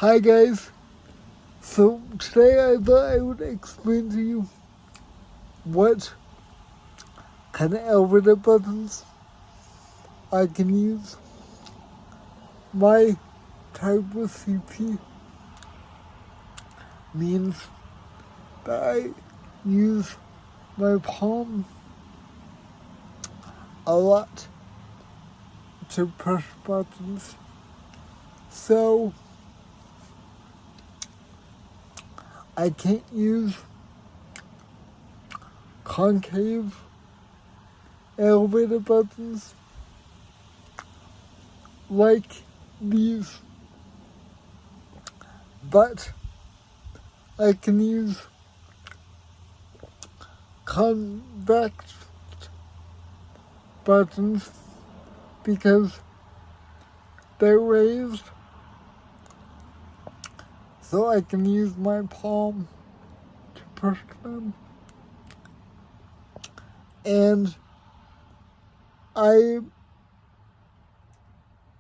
Hi guys, so today I thought I would explain to you what kind of elevator buttons I can use. My type of CP means that I use my palm a lot to push buttons. So I can't use concave elevator buttons like these, but I can use convex buttons because they're raised, so I can use my palm to push them. And I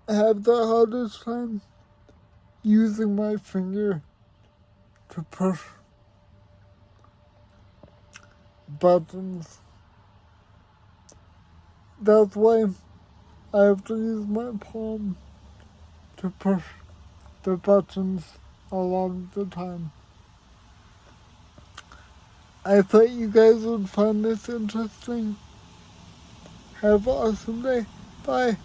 have the hardest time using my finger to push buttons. That's why I have to use my palm to push the buttons a lot of the time. I thought you guys would find this interesting. Have an awesome day. Bye.